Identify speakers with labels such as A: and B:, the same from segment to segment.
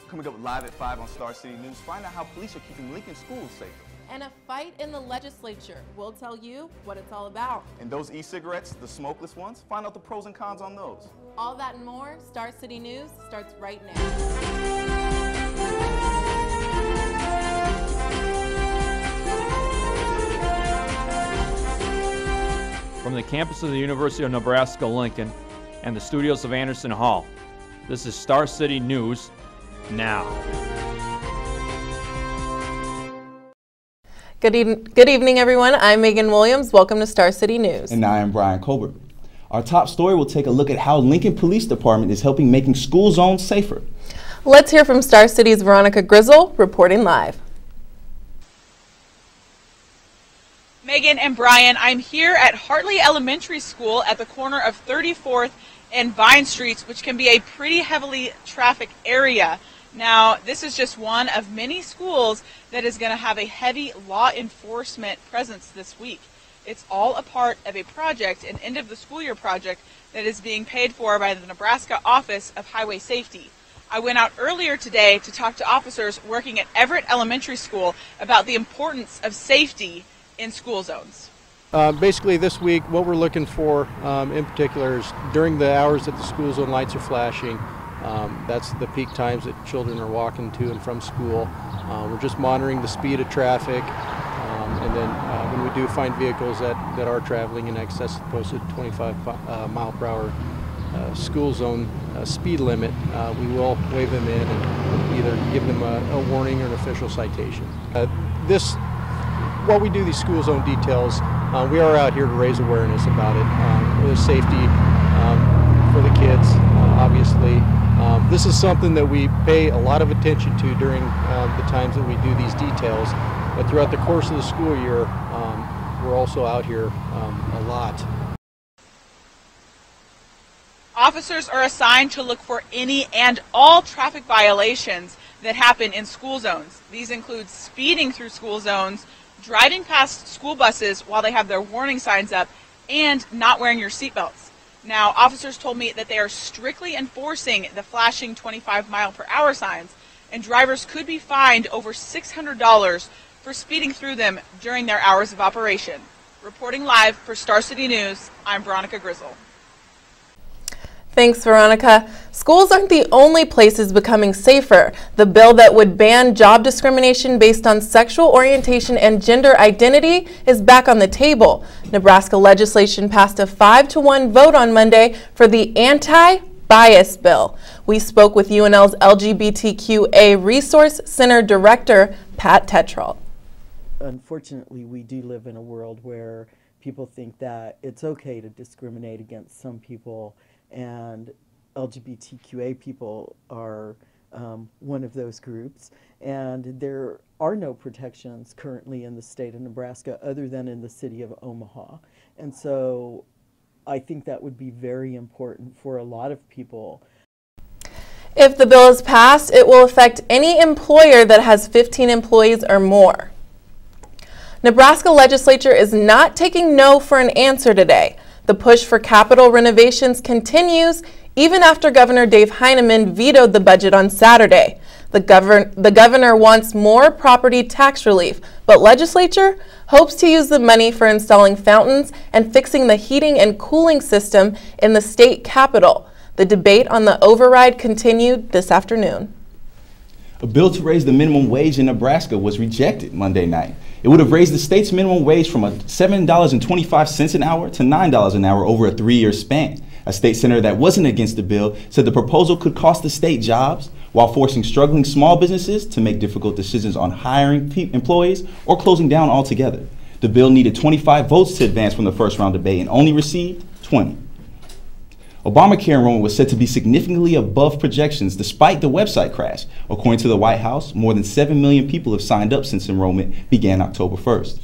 A: Coming up live at 5 on Star City News, find out how police are keeping Lincoln schools safer.
B: And a fight in the legislature. We'll tell you what it's all about.
A: And those e-cigarettes, the smokeless ones, find out the pros and cons on those.
B: All that and more, Star City News starts right now.
C: From the campus of the University of Nebraska-Lincoln and the studios of Anderson Hall, this is Star City News Now.
B: Good evening, everyone. I'm Meghin Williams. Welcome to Star City News.
D: And I am Bryan Colbert. Our top story will take a look at how Lincoln Police Department is helping making school zones safer.
B: Let's hear from Star City's Veronica Grizzle reporting live.
E: Meghin and Bryan, I'm here at Hartley Elementary School at the corner of 34th and Vine Streets, which can be a pretty heavily trafficked area. Now, this is just one of many schools that is going to have a heavy law enforcement presence this week. It's all a part of a project, an end of the school year project, that is being paid for by the Nebraska Office of Highway Safety. I went out earlier today to talk to officers working at Everett Elementary School about the importance of safety in school zones.
F: Basically this week what we're looking for in particular is during the hours that the school zone lights are flashing, that's the peak times that children are walking to and from school. We're just monitoring the speed of traffic, and then when we do find vehicles that are traveling in excess of the posted 25 mile per hour school zone speed limit, we will wave them in and either give them a warning or an official citation. While we do these school zone details, we are out here to raise awareness about it, the safety for the kids, obviously. This is something that we pay a lot of attention to during the times that we do these details, but throughout the course of the school year, we're also out here a lot.
E: Officers are assigned to look for any and all traffic violations that happen in school zones. These include speeding through school zones, driving past school buses while they have their warning signs up, and not wearing your seatbelts. Now, officers told me that they are strictly enforcing the flashing 25 mile per hour signs, and drivers could be fined over $600 for speeding through them during their hours of operation. Reporting live for Star City News, I'm Veronica Grizzle.
B: Thanks, Veronica. Schools aren't the only places becoming safer. The bill that would ban job discrimination based on sexual orientation and gender identity is back on the table. Nebraska legislation passed a 5-to-1 vote on Monday for the anti-bias bill. We spoke with UNL's LGBTQA Resource Center Director, Pat Tetrault.
G: Unfortunately, we do live in a world where people think that it's okay to discriminate against some people, and LGBTQA people are one of those groups, and there are no protections currently in the state of Nebraska other than in the city of Omaha. And so I think that would be very important for a lot of people.
B: If the bill is passed, it will affect any employer that has 15 employees or more. Nebraska legislature is not taking no for an answer today. The push for Capitol renovations continues even after Governor Dave Heineman vetoed the budget on Saturday. The governor wants more property tax relief, but legislature hopes to use the money for installing fountains and fixing the heating and cooling system in the state capitol. The debate on the override continued this afternoon.
D: A bill to raise the minimum wage in Nebraska was rejected Monday night. It would have raised the state's minimum wage from $7.25 an hour to $9 an hour over a 3-year span. A state senator that wasn't against the bill said the proposal could cost the state jobs while forcing struggling small businesses to make difficult decisions on hiring employees or closing down altogether. The bill needed 25 votes to advance from the first round debate and only received 20. Obamacare enrollment was said to be significantly above projections despite the website crash. According to the White House, more than 7 million people have signed up since enrollment began October 1st.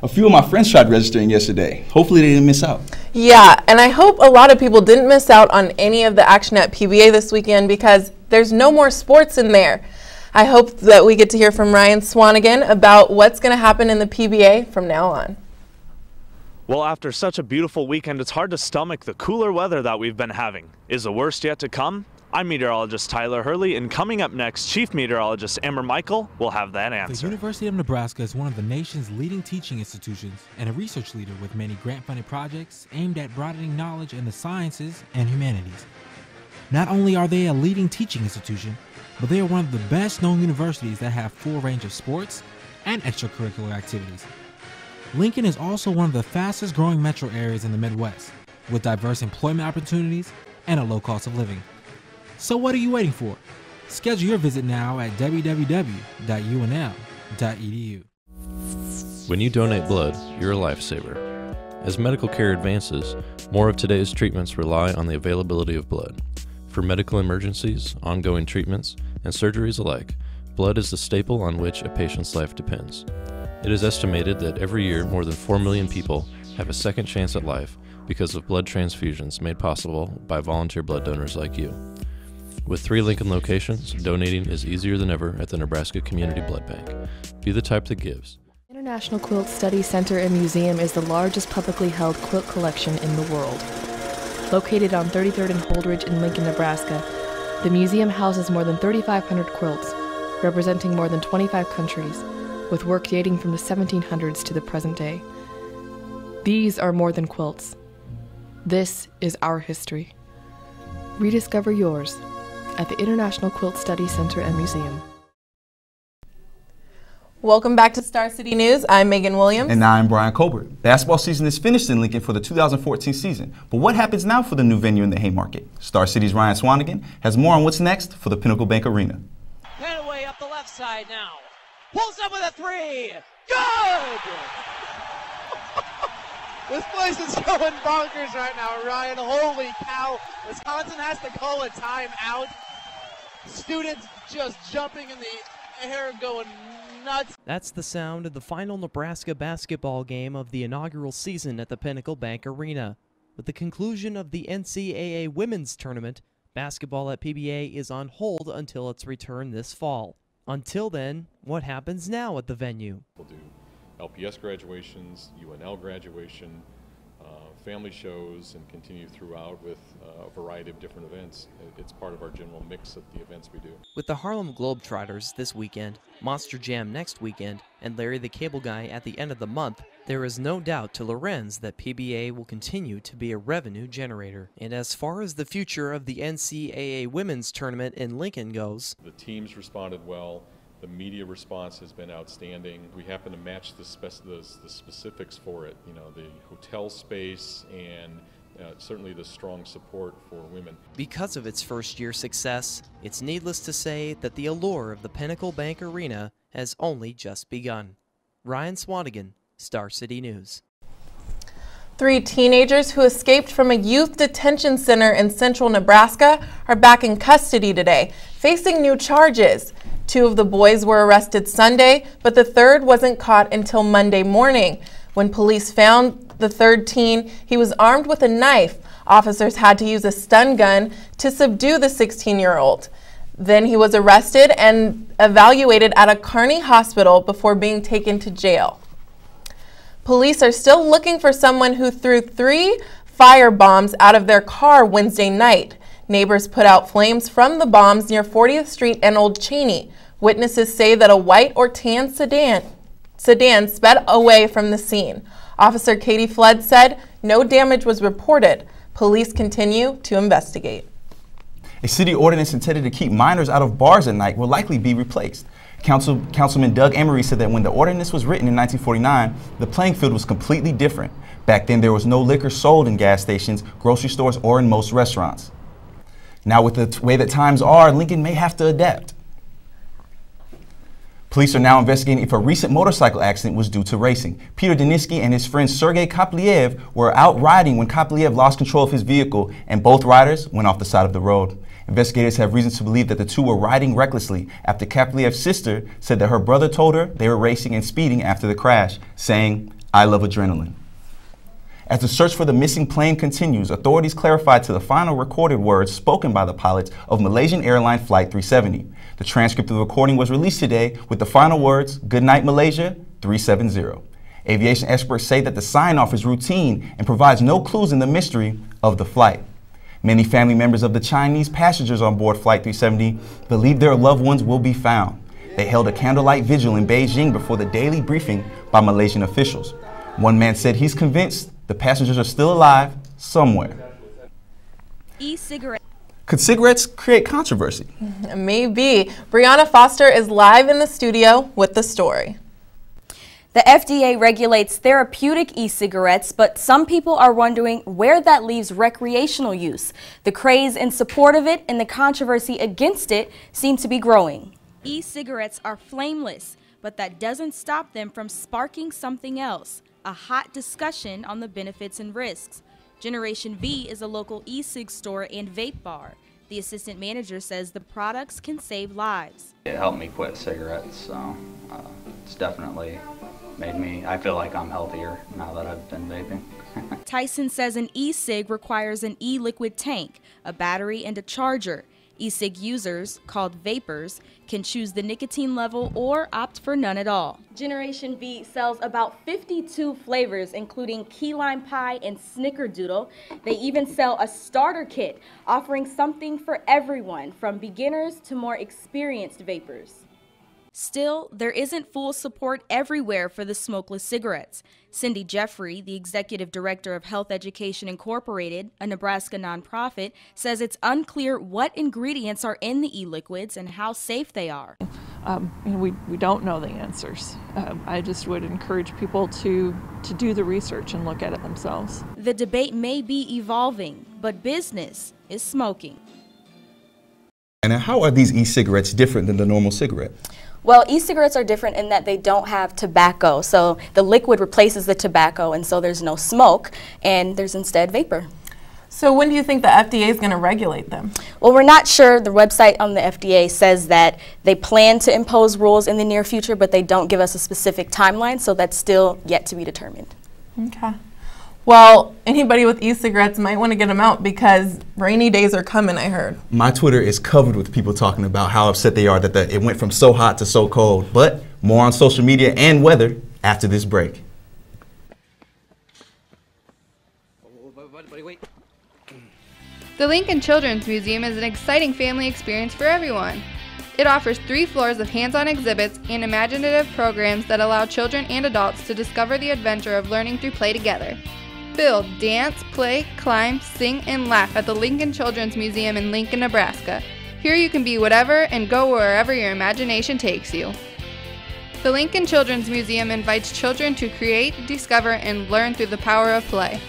D: A few of my friends tried registering yesterday. Hopefully they didn't miss out.
B: Yeah, and I hope a lot of people didn't miss out on any of the action at PBA this weekend because there's no more sports in there. I hope that we get to hear from Ryan Swanigan about what's going to happen in the PBA from now on.
H: Well, after such a beautiful weekend, it's hard to stomach the cooler weather that we've been having. Is the worst yet to come? I'm meteorologist Tyler Hurley, and coming up next, Chief Meteorologist Amber Michael will have that
I: The
H: answer.
I: University of Nebraska is one of the nation's leading teaching institutions and a research leader with many grant-funded projects aimed at broadening knowledge in the sciences and humanities. Not only are they a leading teaching institution, but they are one of the best-known universities that have full range of sports and extracurricular activities. Lincoln is also one of the fastest-growing metro areas in the Midwest, with diverse employment opportunities and a low cost of living. So what are you waiting for? Schedule your visit now at www.unl.edu.
J: When you donate blood, you're a lifesaver. As medical care advances, more of today's treatments rely on the availability of blood. For medical emergencies, ongoing treatments, and surgeries alike, blood is the staple on which a patient's life depends. It is estimated that every year more than 4 million people have a second chance at life because of blood transfusions made possible by volunteer blood donors like you. With 3 Lincoln locations, donating is easier than ever at the Nebraska Community Blood Bank. Be the type that gives.
K: International Quilt Study Center and Museum is the largest publicly held quilt collection in the world. Located on 33rd and Holdridge in Lincoln, Nebraska, the museum houses more than 3,500 quilts, representing more than 25 countries, with work dating from the 1700s to the present day. These are more than quilts. This is our history. Rediscover yours at the International Quilt Study Center and Museum.
B: Welcome back to Star City News. I'm Meghin Williams.
D: And I'm Bryan Colbert. Basketball season is finished in Lincoln for the 2014 season. But what happens now for the new venue in the Haymarket? Star City's Ryan Swanigan has more on what's next for the Pinnacle Bank Arena.
L: Penaway up the left side now. Pulls up with a 3. Good! This place is going bonkers right now, Ryan. Holy cow. Wisconsin has to call a timeout. Students just jumping in the air, going nuts.
M: That's the sound of the final Nebraska basketball game of the inaugural season at the Pinnacle Bank Arena. With the conclusion of the NCAA Women's Tournament, basketball at PBA is on hold until its return this fall. Until then, what happens now at the venue?
N: We'll do LPS graduations, UNL graduation, family shows, and continue throughout with a variety of different events. It's part of our general mix of the events we do.
M: With the Harlem Globetrotters this weekend, Monster Jam next weekend, and Larry the Cable Guy at the end of the month, there is no doubt to Lorenz that PBA will continue to be a revenue generator. And as far as the future of the NCAA Women's Tournament in Lincoln goes,
N: the teams responded well. The media response has been outstanding. We happen to match the specifics for it, you know, the hotel space and certainly the strong support for women.
M: Because of its first-year success, it's needless to say that the allure of the Pinnacle Bank Arena has only just begun. Ryan Swanigan, Star City News.
B: 3 teenagers who escaped from a youth detention center in central Nebraska are back in custody today, facing new charges. 2 of the boys were arrested Sunday, but the third wasn't caught until Monday morning. When police found the third teen, he was armed with a knife. Officers had to use a stun gun to subdue the 16-year-old. Then he was arrested and evaluated at a Kearney hospital before being taken to jail. Police are still looking for someone who threw 3 fire bombs out of their car Wednesday night. Neighbors put out flames from the bombs near 40th Street and Old Cheney. Witnesses say that a white or tan sedan sped away from the scene. Officer Katie Flood said no damage was reported. Police continue to investigate.
D: A city ordinance intended to keep minors out of bars at night will likely be replaced. Councilman Doug Emery said that when the ordinance was written in 1949, the playing field was completely different. Back then, there was no liquor sold in gas stations, grocery stores, or in most restaurants. Now, with the way that times are, Lincoln may have to adapt. Police are now investigating if a recent motorcycle accident was due to racing. Peter Deniski and his friend Sergei Kopliev were out riding when Kopliev lost control of his vehicle, and both riders went off the side of the road. Investigators have reason to believe that the 2 were riding recklessly after Kopliev's sister said that her brother told her they were racing and speeding after the crash, saying, "I love adrenaline." As the search for the missing plane continues, authorities clarified to the final recorded words spoken by the pilots of Malaysian Airline Flight 370. The transcript of the recording was released today with the final words, "Good night, Malaysia, 370. Aviation experts say that the sign-off is routine and provides no clues in the mystery of the flight. Many family members of the Chinese passengers on board Flight 370 believe their loved ones will be found. They held a candlelight vigil in Beijing before the daily briefing by Malaysian officials. One man said he's convinced the passengers are still alive somewhere.
O: E-cigarette.
D: Could cigarettes create controversy?
B: Maybe. Brianna Foster is live in the studio with the story.
O: The FDA regulates therapeutic e-cigarettes, but some people are wondering where that leaves recreational use. The craze in support of it and the controversy against it seem to be growing. E-cigarettes are flameless, but that doesn't stop them from sparking something else, a hot discussion on the benefits and risks. Generation V is a local e-cig store and vape bar. The assistant manager says the products can save lives.
P: It helped me quit cigarettes, so it's definitely made me, I feel like I'm healthier now that I've been vaping.
O: Tyson says an e-cig requires an e-liquid tank, a battery, and a charger. E-cig users, called vapors, can choose the nicotine level or opt for none at all. Generation V sells about 52 flavors, including key lime pie and snickerdoodle. They even sell a starter kit, offering something for everyone, from beginners to more experienced vapors. Still, there isn't full support everywhere for the smokeless cigarettes. Cindy Jeffrey, the executive director of Health Education Incorporated, a Nebraska nonprofit, says it's unclear what ingredients are in the e-liquids and how safe they are.
Q: We don't know the answers. I just would encourage people to do the research and look at it themselves.
O: The debate may be evolving, but business is smoking.
D: And how are these e-cigarettes different than the normal cigarette?
O: Well, e-cigarettes are different in that they don't have tobacco, so the liquid replaces the tobacco, and so there's no smoke, and there's instead vapor.
B: So when do you think the FDA is going to regulate them?
O: Well, we're not sure. The website on the FDA says that they plan to impose rules in the near future, but they don't give us a specific timeline, so that's still yet to be determined.
B: Okay. Well, anybody with e-cigarettes might want to get them out because rainy days are coming, I heard.
D: My Twitter is covered with people talking about how upset they are that it went from so hot to so cold. But more on social media and weather after this break.
R: The Lincoln Children's Museum is an exciting family experience for everyone. It offers 3 floors of hands-on exhibits and imaginative programs that allow children and adults to discover the adventure of learning through play together. Build, dance, play, climb, sing, and laugh at the Lincoln Children's Museum in Lincoln, Nebraska. Here you can be whatever and go wherever your imagination takes you. The Lincoln Children's Museum invites children to create, discover, and learn through the power of play.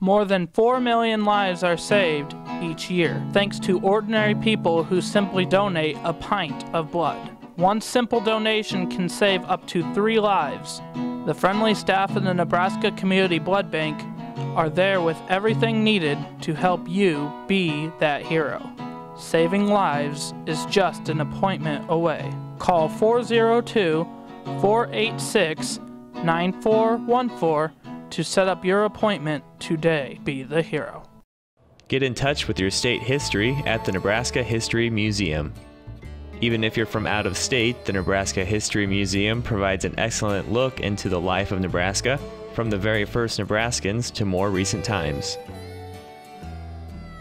S: More than 4 million lives are saved each year, thanks to ordinary people who simply donate a pint of blood. One simple donation can save up to 3 lives. The friendly staff of the Nebraska Community Blood Bank are there with everything needed to help you be that hero. Saving lives is just an appointment away. Call 402-486-9414 to set up your appointment today. Be the hero.
T: Get in touch with your state history at the Nebraska History Museum. Even if you're from out of state, the Nebraska History Museum provides an excellent look into the life of Nebraska, from the very first Nebraskans to more recent times.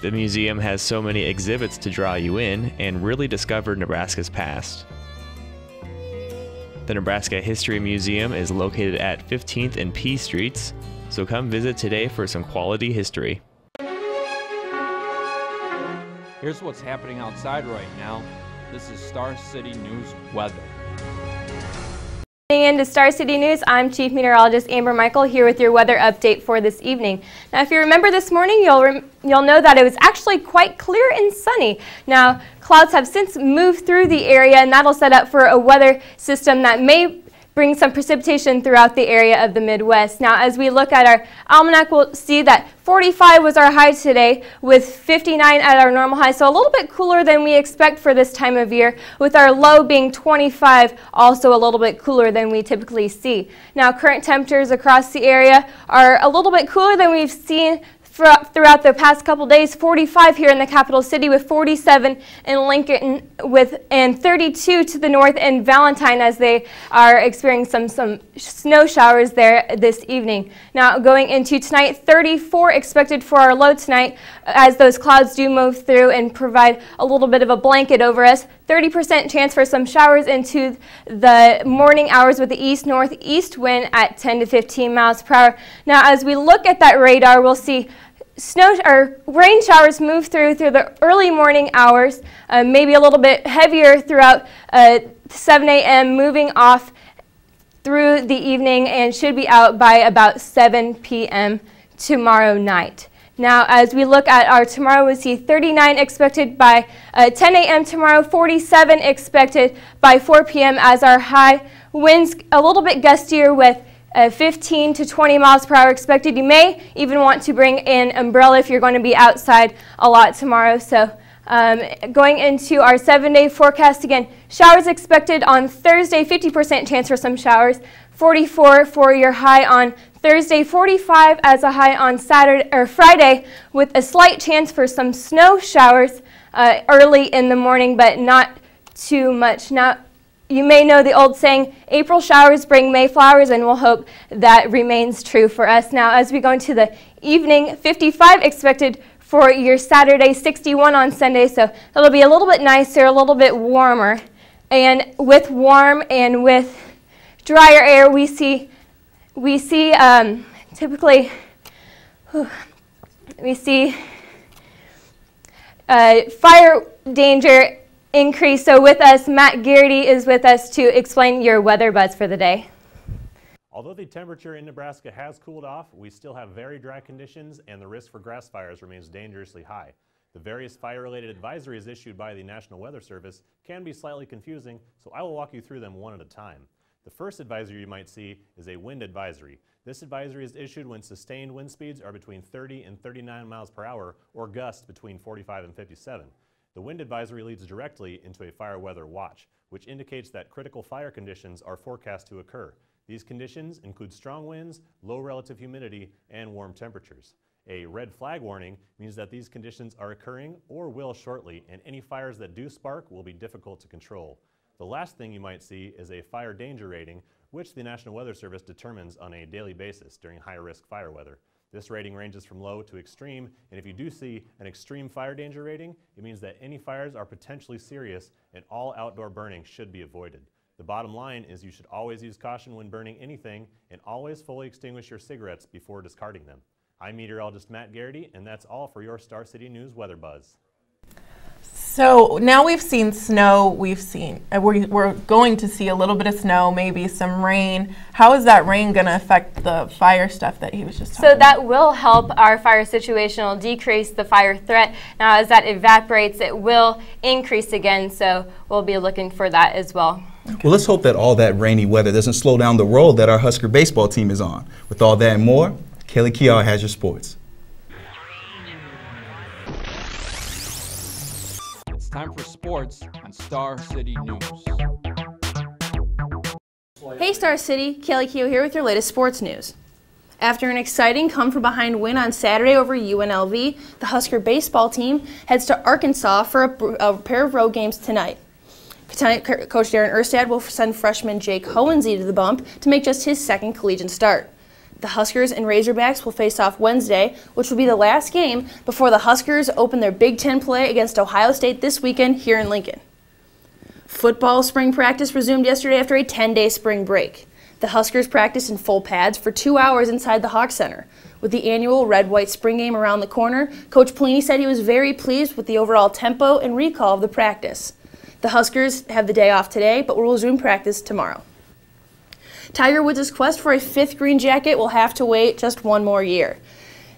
T: The museum has so many exhibits to draw you in and really discover Nebraska's past. The Nebraska History Museum is located at 15th and P Streets, so come visit today for some quality history.
C: Here's what's happening outside right now. This is Star City News weather.
U: Tuning in to Star City News, I'm Chief Meteorologist Amber Michael here with your weather update for this evening. Now, if you remember this morning, you'll know that it was actually quite clear and sunny. Now, clouds have since moved through the area, and that'll set up for a weather system that may bring some precipitation throughout the area of the Midwest. Now, as we look at our almanac, we'll see that 45 was our high today, with 59 at our normal high, so a little bit cooler than we expect for this time of year, with our low being 25, also a little bit cooler than we typically see. Now, current temperatures across the area are a little bit cooler than we've seen throughout the past couple days. 45 here in the capital city, with 47 in Lincoln, and 32 to the north in Valentine, as they are experiencing some snow showers there this evening. Now going into tonight, 34 expected for our low tonight, as those clouds do move through and provide a little bit of a blanket over us. 30% chance for some showers into the morning hours, with the east-northeast wind at 10 to 15 miles per hour. Now as we look at that radar, we'll see rain showers move through the early morning hours, maybe a little bit heavier throughout 7 a.m., moving off through the evening, and should be out by about 7 p.m. tomorrow night. Now, as we look at our tomorrow, we see 39 expected by 10 a.m. tomorrow, 47 expected by 4 p.m. as our high winds a little bit gustier, with 15 to 20 miles per hour expected. You may even want to bring an umbrella if you're going to be outside a lot tomorrow. So going into our 7-day forecast, again, showers expected on Thursday, 50% chance for some showers, 44 for your high on Thursday, 45 as a high on Friday, with a slight chance for some snow showers early in the morning, but not too much. Now, you may know the old saying, April showers bring May flowers, and we'll hope that remains true for us. Now, as we go into the evening, 55 expected for your Saturday, 61 on Sunday, so it'll be a little bit nicer, a little bit warmer. And with warm and with drier air, we see typically, we see fire danger increase. So with us, Matt Garrity is with us to explain your weather buzz for the day.
H: Although the temperature in Nebraska has cooled off, we still have very dry conditions, and the risk for grass fires remains dangerously high. The various fire-related advisories issued by the National Weather Service can be slightly confusing, so I will walk you through them one at a time. The first advisory you might see is a wind advisory. This advisory is issued when sustained wind speeds are between 30 and 39 miles per hour, or gusts between 45 and 57. The wind advisory leads directly into a fire weather watch, which indicates that critical fire conditions are forecast to occur. These conditions include strong winds, low relative humidity, and warm temperatures. A red flag warning means that these conditions are occurring or will shortly, and any fires that do spark will be difficult to control. The last thing you might see is a fire danger rating, which the National Weather Service determines on a daily basis during high-risk fire weather. This rating ranges from low to extreme, and if you do see an extreme fire danger rating, it means that any fires are potentially serious and all outdoor burning should be avoided. The bottom line is you should always use caution when burning anything, and always fully extinguish your cigarettes before discarding them. I'm meteorologist Matt Garrity, and that's all for your Star City News Weather Buzz.
B: So now we've seen snow, we're going to see a little bit of snow, maybe some rain. How is that rain going to affect the fire stuff that he was just talking about?
U: So that will help our fire situation, will decrease the fire threat. Now as that evaporates, it will increase again, so we'll be looking for that as well.
D: Well, let's hope that all that rainy weather doesn't slow down the road that our Husker baseball team is on. With all that and more, Kelly Keogh has your sports.
C: It's time for sports on Star City News.
A: Hey Star City, Kelly Keogh here with your latest sports news. After an exciting come-from-behind win on Saturday over UNLV, the Husker baseball team heads to Arkansas for a pair of road games tonight. Coach Darren Erstad will send freshman Jake Hohensee to the bump to make just his second collegiate start. The Huskers and Razorbacks will face off Wednesday, which will be the last game before the Huskers open their Big Ten play against Ohio State this weekend here in Lincoln. Football spring practice resumed yesterday after a 10-day spring break. The Huskers practiced in full pads for 2 hours inside the Hawk Center. With the annual red-white spring game around the corner, Coach Pelini said he was very pleased with the overall tempo and recall of the practice. The Huskers have the day off today, but will resume practice tomorrow. Tiger Woods' quest for a 5th green jacket will have to wait just one more year.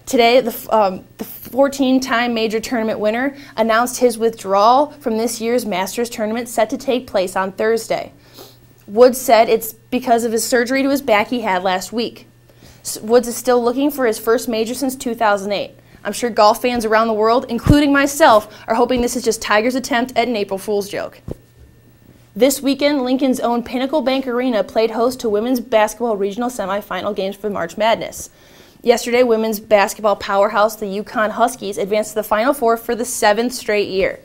A: Today, the 14-time major tournament winner announced his withdrawal from this year's Masters tournament set to take place on Thursday. Woods said it's because of his surgery to his back he had last week. Woods is still looking for his first major since 2008. I'm sure golf fans around the world, including myself, are hoping this is just Tiger's attempt at an April Fool's joke. This weekend, Lincoln's own Pinnacle Bank Arena played host to women's basketball regional semifinal games for March Madness. Yesterday, women's basketball powerhouse, the UConn Huskies, advanced to the Final Four for the 7th straight year.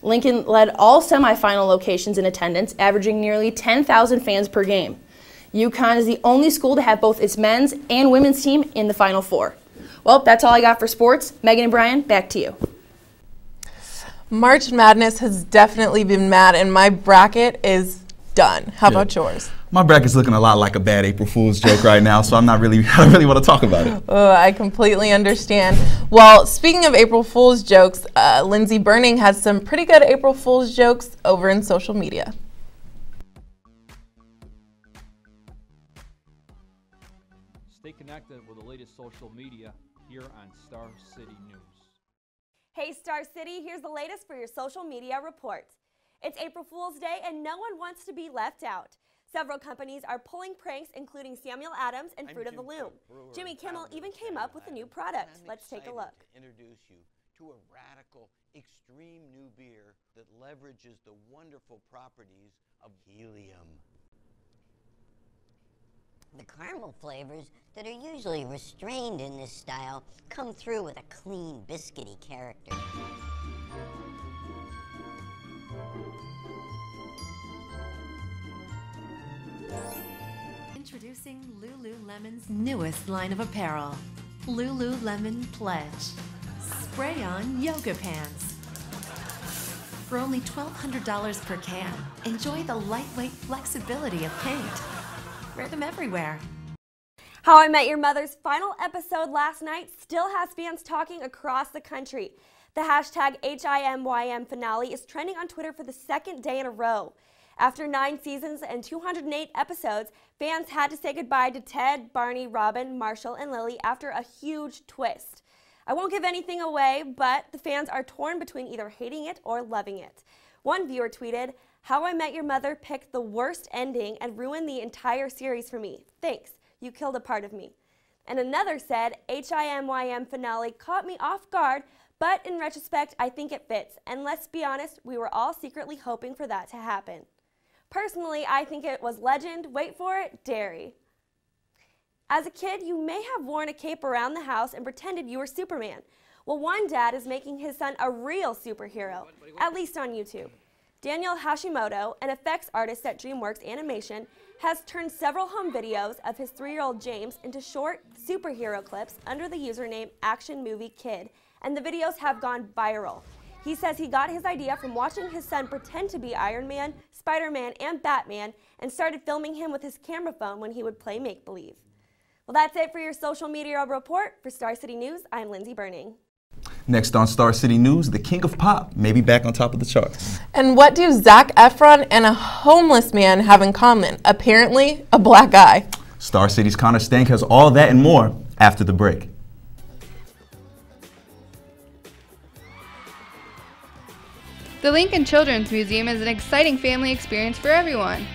A: Lincoln led all semifinal locations in attendance, averaging nearly 10,000 fans per game. UConn is the only school to have both its men's and women's team in the Final Four. Well, that's all I got for sports. Meghin and Bryan, back to you.
B: March Madness has definitely been mad, and my bracket is done. How about yours?
D: My bracket's looking a lot like a bad April Fool's joke right now, so I don't really want to talk about it.
B: Oh, I completely understand. Well, speaking of April Fool's jokes, Lindsay Burning has some pretty good April Fool's jokes over in social media.
C: Stay connected with the latest social media here on Star City News.
F: Hey Star City, here's the latest for your social media report. It's April Fool's Day and no one wants to be left out. Several companies are pulling pranks, including Samuel Adams and Fruit of the Loom. Jimmy Kimmel even came up with a new product. Let's take a look.
V: To introduce you to a radical, extreme new beer that leverages the wonderful properties of helium.
W: The caramel flavors that are usually restrained in this style come through with a clean, biscuity character.
X: Introducing Lululemon's newest line of apparel, Lululemon Pledge. Spray-on yoga pants. For only $1,200 per can, enjoy the lightweight flexibility of paint. Wear them everywhere.
F: How I Met Your Mother's final episode last night still has fans talking across the country. The hashtag HIMYM finale is trending on Twitter for the 2nd day in a row. After 9 seasons and 208 episodes, fans had to say goodbye to Ted, Barney, Robin, Marshall, and Lily after a huge twist. I won't give anything away, but the fans are torn between either hating it or loving it. One viewer tweeted, "How I Met Your Mother picked the worst ending and ruined the entire series for me. Thanks, you killed a part of me." And another said, "HIMYM finale caught me off guard, but in retrospect, I think it fits. And let's be honest, we were all secretly hoping for that to happen." Personally, I think it was legend, wait for it, dairy. As a kid, you may have worn a cape around the house and pretended you were Superman. Well, one dad is making his son a real superhero, at least on YouTube. Daniel Hashimoto, an effects artist at DreamWorks Animation, has turned several home videos of his 3-year-old James into short superhero clips under the username Action Movie Kid, and the videos have gone viral. He says he got his idea from watching his son pretend to be Iron Man, Spider-Man, and Batman, and started filming him with his camera phone when he would play make-believe. Well, that's it for your social media report. For Star City News, I'm Lindsay Burning.
D: Next on Star City News, the king of pop may be back on top of the charts.
B: And what do Zac Efron and a homeless man have in common? Apparently, a black eye.
D: Star City's Connor Stank has all that and more after the break.
R: The Lincoln Children's Museum is an exciting family experience for everyone.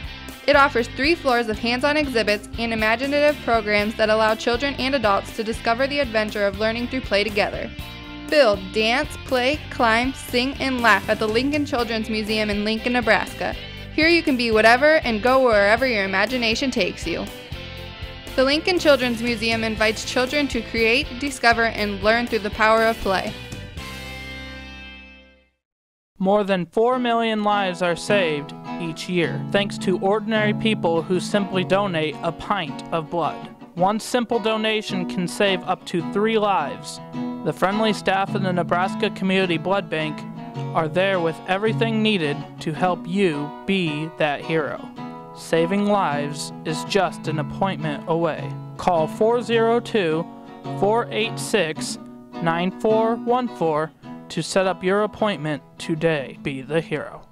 R: It offers 3 floors of hands-on exhibits and imaginative programs that allow children and adults to discover the adventure of learning through play together. Build, dance, play, climb, sing, and laugh at the Lincoln Children's Museum in Lincoln, Nebraska. Here you can be whatever and go wherever your imagination takes you. The Lincoln Children's Museum invites children to create, discover, and learn through the power of play.
S: More than 4 million lives are saved each year, thanks to ordinary people who simply donate a pint of blood. One simple donation can save up to 3 lives. The friendly staff of the Nebraska Community Blood Bank are there with everything needed to help you be that hero. Saving lives is just an appointment away. Call 402-486-9414 to set up your appointment today. Be the hero.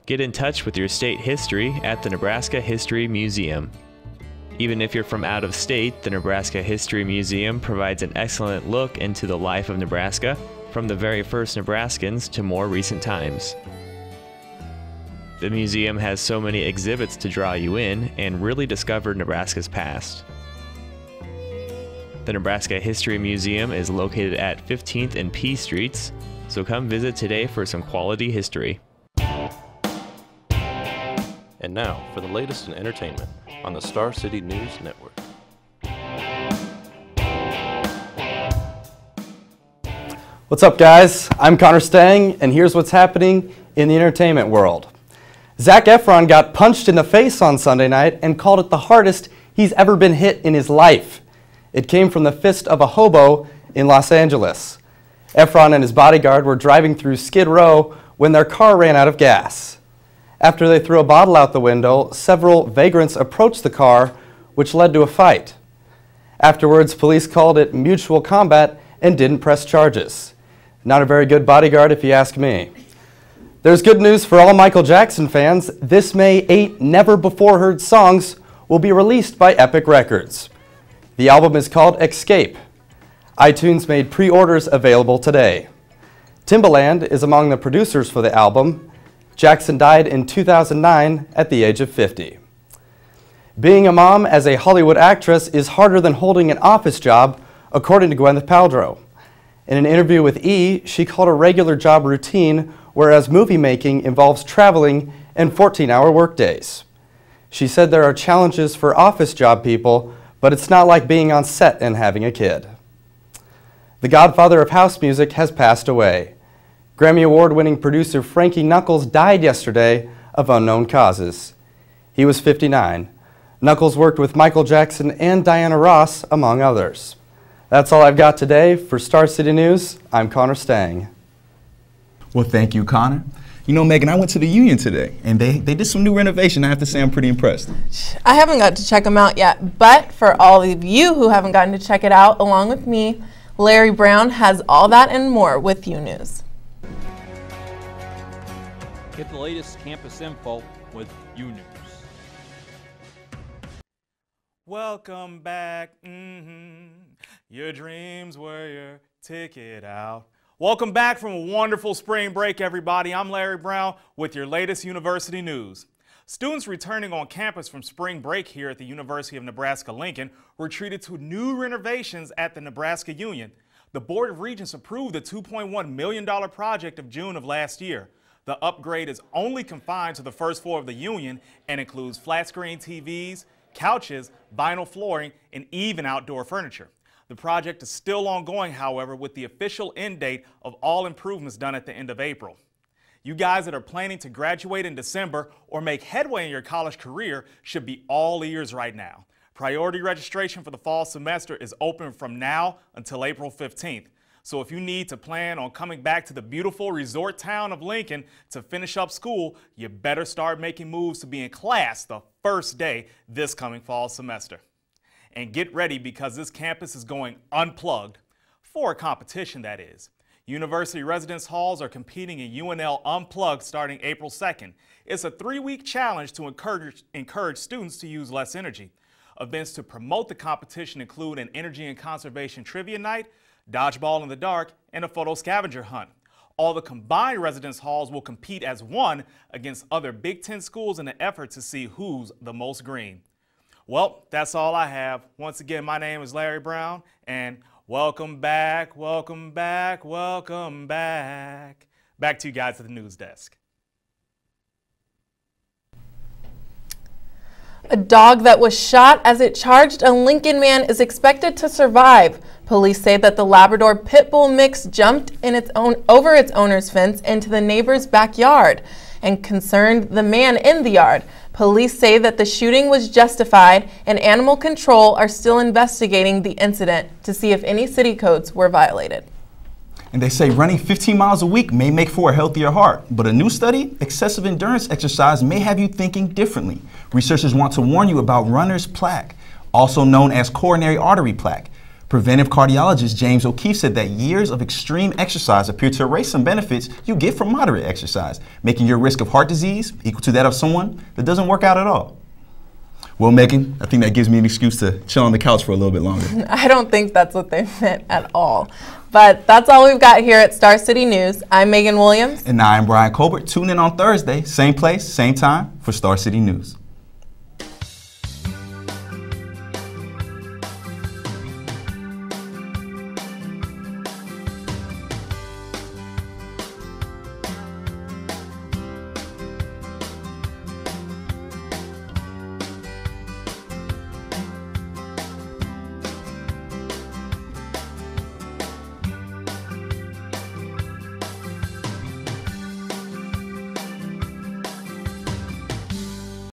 T: Get in touch with your state history at the Nebraska History Museum. Even if you're from out of state, the Nebraska History Museum provides an excellent look into the life of Nebraska, from the very first Nebraskans to more recent times. The museum has so many exhibits to draw you in and really discover Nebraska's past. The Nebraska History Museum is located at 15th and P Streets, so come visit today for some quality history.
J: And now for the latest in entertainment on the Star City News Network.
E: What's up, guys? I'm Connor Stang, and here's what's happening in the entertainment world. Zac Efron got punched in the face on Sunday night and called it the hardest he's ever been hit in his life. It came from the fist of a hobo in Los Angeles. Efron and his bodyguard were driving through Skid Row when their car ran out of gas. After they threw a bottle out the window, several vagrants approached the car, which led to a fight. Afterwards, police called it mutual combat and didn't press charges. Not a very good bodyguard, if you ask me. There's good news for all Michael Jackson fans. This May, 8 never-before-heard songs will be released by Epic Records. The album is called Escape. iTunes made pre-orders available today. Timbaland is among the producers for the album. Jackson died in 2009 at the age of 50. Being a mom as a Hollywood actress is harder than holding an office job, according to Gwyneth Paltrow. In an interview with E! She called a regular job routine, whereas movie making involves traveling and 14-hour workdays. She said there are challenges for office job people, but it's not like being on set and having a kid. The godfather of house music has passed away. Grammy Award-winning producer Frankie Knuckles died yesterday of unknown causes. He was 59. Knuckles worked with Michael Jackson and Diana Ross, among others. That's all I've got today. For Star City News, I'm Connor Stang.
D: Well, thank you, Connor. You know, Megan, I went to the Union today, and they did some new renovation. I have to say I'm pretty impressed.
B: I haven't got to check them out yet, but for all of you who haven't gotten to check it out, along with me, Larry Brown has all that and more with U News.
C: Get the latest campus info with U News.
G: Welcome back. Your dreams were your ticket out. Welcome back from a wonderful spring break, everybody. I'm Larry Brown with your latest university news. Students returning on campus from spring break here at the University of Nebraska-Lincoln were treated to new renovations at the Nebraska Union. The Board of Regents approved the $2.1 million project of June of last year. The upgrade is only confined to the first floor of the Union and includes flat-screen TVs, couches, vinyl flooring, and even outdoor furniture. The project is still ongoing, however, with the official end date of all improvements done at the end of April. You guys that are planning to graduate in December or make headway in your college career should be all ears right now. Priority registration for the fall semester is open from now until April 15th. So if you need to plan on coming back to the beautiful resort town of Lincoln to finish up school, you better start making moves to be in class the first day this coming fall semester. And get ready because this campus is going unplugged, for a competition that is. University residence halls are competing in UNL Unplugged starting April 2nd. It's a 3-week challenge to encourage students to use less energy. Events to promote the competition include an energy and conservation trivia night, dodgeball in the dark, and a photo scavenger hunt. All the combined residence halls will compete as one against other Big Ten schools in an effort to see who's the most green. Well, that's all I have. Once again, my name is Larry Brown, and welcome back, welcome back, welcome back. Back to you guys at the news desk.
B: A dog that was shot as it charged a Lincoln man is expected to survive. Police say that the Labrador Pit Bull mix jumped over its owner's fence into the neighbor's backyard and concerned the man in the yard. Police say that the shooting was justified and animal control are still investigating the incident to see if any city codes were violated.
D: And they say running 15 miles a week may make for a healthier heart, but a new study, excessive endurance exercise may have you thinking differently. Researchers want to warn you about runner's plaque, also known as coronary artery plaque. Preventive cardiologist James O'Keefe said that years of extreme exercise appear to erase some benefits you get from moderate exercise, making your risk of heart disease equal to that of someone that doesn't work out at all. Well, Megan, I think that gives me an excuse to chill on the couch for a little bit longer.
B: I don't think that's what they meant at all. But that's all we've got here at Star City News. I'm Meghin Williams.
D: And I'm Bryan Colbert. Tune in on Thursday, same place, same time for Star City News.